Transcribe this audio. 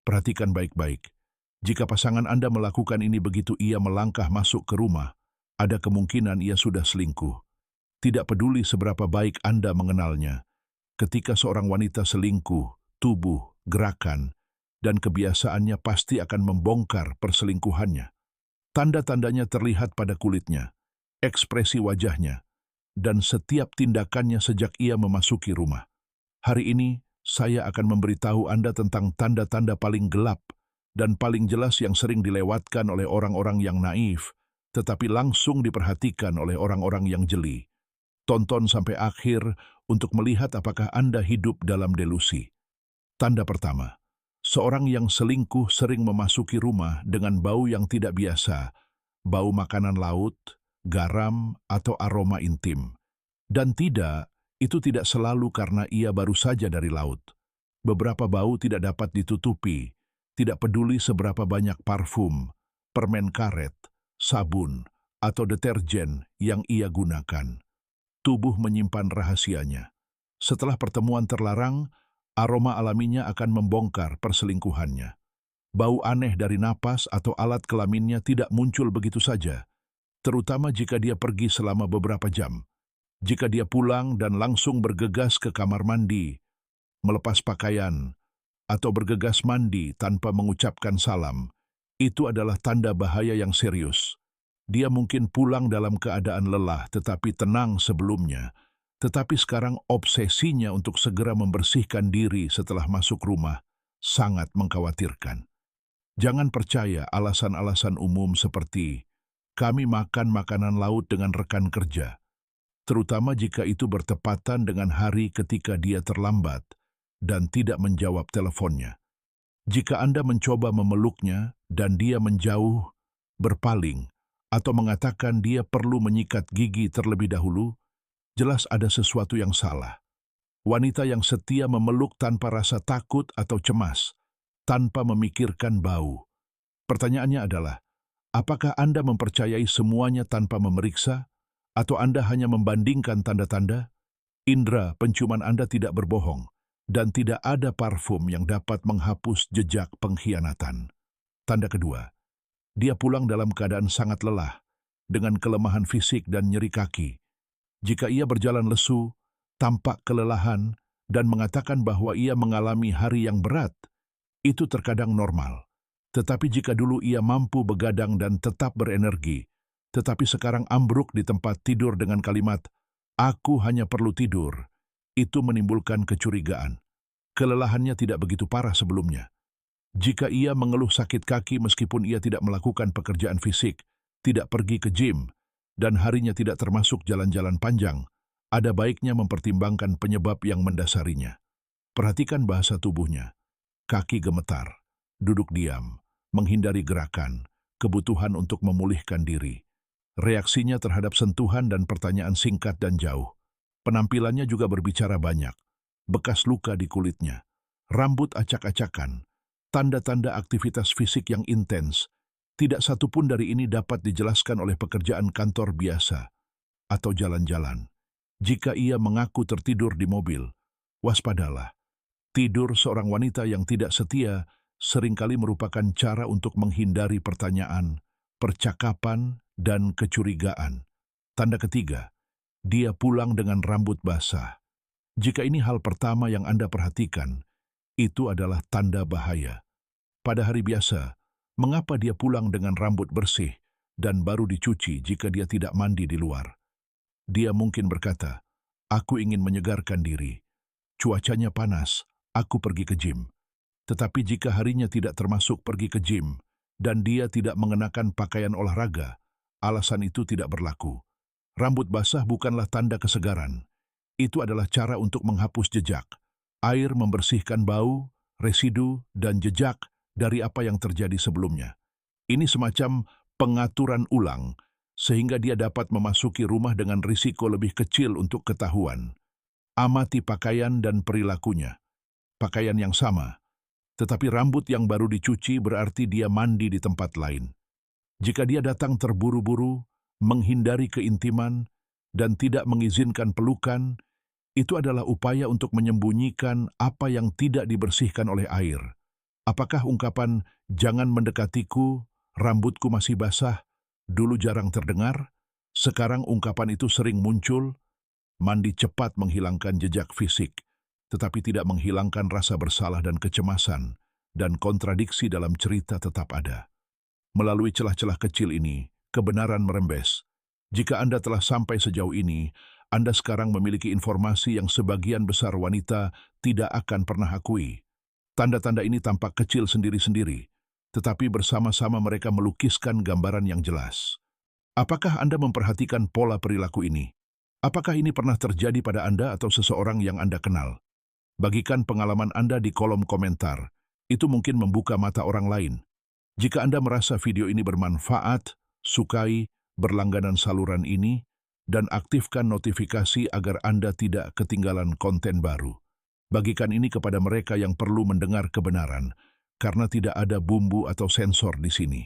Perhatikan baik-baik. Jika pasangan Anda melakukan ini begitu ia melangkah masuk ke rumah, ada kemungkinan ia sudah selingkuh. Tidak peduli seberapa baik Anda mengenalnya, ketika seorang wanita selingkuh, tubuh, gerakan, dan kebiasaannya pasti akan membongkar perselingkuhannya. Tanda-tandanya terlihat pada kulitnya, ekspresi wajahnya, dan setiap tindakannya sejak ia memasuki rumah. Hari ini, saya akan memberitahu Anda tentang tanda-tanda paling gelap dan paling jelas yang sering dilewatkan oleh orang-orang yang naif, tetapi langsung diperhatikan oleh orang-orang yang jeli. Tonton sampai akhir untuk melihat apakah Anda hidup dalam delusi. Tanda pertama, seorang yang selingkuh sering memasuki rumah dengan bau yang tidak biasa, bau makanan laut, garam, atau aroma intim. Dan itu tidak selalu karena ia baru saja dari laut. Beberapa bau tidak dapat ditutupi, tidak peduli seberapa banyak parfum, permen karet, sabun, atau deterjen yang ia gunakan. Tubuh menyimpan rahasianya. Setelah pertemuan terlarang, aroma alaminya akan membongkar perselingkuhannya. Bau aneh dari napas atau alat kelaminnya tidak muncul begitu saja, terutama jika dia pergi selama beberapa jam. Jika dia pulang dan langsung bergegas ke kamar mandi, melepas pakaian, atau bergegas mandi tanpa mengucapkan salam, itu adalah tanda bahaya yang serius. Dia mungkin pulang dalam keadaan lelah tetapi tenang sebelumnya, tetapi sekarang obsesinya untuk segera membersihkan diri setelah masuk rumah sangat mengkhawatirkan. Jangan percaya alasan-alasan umum seperti, "Kami makan makanan laut dengan rekan kerja," terutama jika itu bertepatan dengan hari ketika dia terlambat dan tidak menjawab teleponnya. Jika Anda mencoba memeluknya dan dia menjauh, berpaling, atau mengatakan dia perlu menyikat gigi terlebih dahulu, jelas ada sesuatu yang salah. Wanita yang setia memeluk tanpa rasa takut atau cemas, tanpa memikirkan bau. Pertanyaannya adalah, apakah Anda mempercayai semuanya tanpa memeriksa, atau Anda hanya membandingkan tanda-tanda? Indera penciuman Anda tidak berbohong, dan tidak ada parfum yang dapat menghapus jejak pengkhianatan. Tanda kedua, dia pulang dalam keadaan sangat lelah, dengan kelemahan fisik dan nyeri kaki. Jika ia berjalan lesu, tampak kelelahan, dan mengatakan bahwa ia mengalami hari yang berat, itu terkadang normal. Tetapi jika dulu ia mampu begadang dan tetap berenergi, tetapi sekarang ambruk di tempat tidur dengan kalimat, "Aku hanya perlu tidur," itu menimbulkan kecurigaan. Kelelahannya tidak begitu parah sebelumnya. Jika ia mengeluh sakit kaki meskipun ia tidak melakukan pekerjaan fisik, tidak pergi ke gym, dan harinya tidak termasuk jalan-jalan panjang, ada baiknya mempertimbangkan penyebab yang mendasarinya. Perhatikan bahasa tubuhnya. Kaki gemetar, duduk diam, menghindari gerakan, kebutuhan untuk memulihkan diri. Reaksinya terhadap sentuhan dan pertanyaan singkat dan jauh. Penampilannya juga berbicara banyak. Bekas luka di kulitnya, rambut acak-acakan, tanda-tanda aktivitas fisik yang intens. Tidak satu pun dari ini dapat dijelaskan oleh pekerjaan kantor biasa atau jalan-jalan. Jika ia mengaku tertidur di mobil, waspadalah. Tidur seorang wanita yang tidak setia seringkali merupakan cara untuk menghindari pertanyaan, percakapan, dan kecurigaan. Tanda ketiga, dia pulang dengan rambut basah. Jika ini hal pertama yang Anda perhatikan, itu adalah tanda bahaya. Pada hari biasa, mengapa dia pulang dengan rambut bersih dan baru dicuci jika dia tidak mandi di luar? Dia mungkin berkata, "Aku ingin menyegarkan diri. Cuacanya panas, aku pergi ke gym." Tetapi jika harinya tidak termasuk pergi ke gym dan dia tidak mengenakan pakaian olahraga, alasan itu tidak berlaku. Rambut basah bukanlah tanda kesegaran. Itu adalah cara untuk menghapus jejak. Air membersihkan bau, residu, dan jejak dari apa yang terjadi sebelumnya. Ini semacam pengaturan ulang, sehingga dia dapat memasuki rumah dengan risiko lebih kecil untuk ketahuan. Amati pakaian dan perilakunya. Pakaian yang sama, tetapi rambut yang baru dicuci berarti dia mandi di tempat lain. Jika dia datang terburu-buru, menghindari keintiman, dan tidak mengizinkan pelukan, itu adalah upaya untuk menyembunyikan apa yang tidak dibersihkan oleh air. Apakah ungkapan "jangan mendekatiku, rambutku masih basah" dulu jarang terdengar? Sekarang ungkapan itu sering muncul. Mandi cepat menghilangkan jejak fisik, tetapi tidak menghilangkan rasa bersalah dan kecemasan, dan kontradiksi dalam cerita tetap ada. Melalui celah-celah kecil ini, kebenaran merembes. Jika Anda telah sampai sejauh ini, Anda sekarang memiliki informasi yang sebagian besar wanita tidak akan pernah akui. Tanda-tanda ini tampak kecil sendiri-sendiri, tetapi bersama-sama mereka melukiskan gambaran yang jelas. Apakah Anda memperhatikan pola perilaku ini? Apakah ini pernah terjadi pada Anda atau seseorang yang Anda kenal? Bagikan pengalaman Anda di kolom komentar. Itu mungkin membuka mata orang lain. Jika Anda merasa video ini bermanfaat, sukai, berlangganan saluran ini, dan aktifkan notifikasi agar Anda tidak ketinggalan konten baru. Bagikan ini kepada mereka yang perlu mendengar kebenaran, karena tidak ada bumbu atau sensor di sini.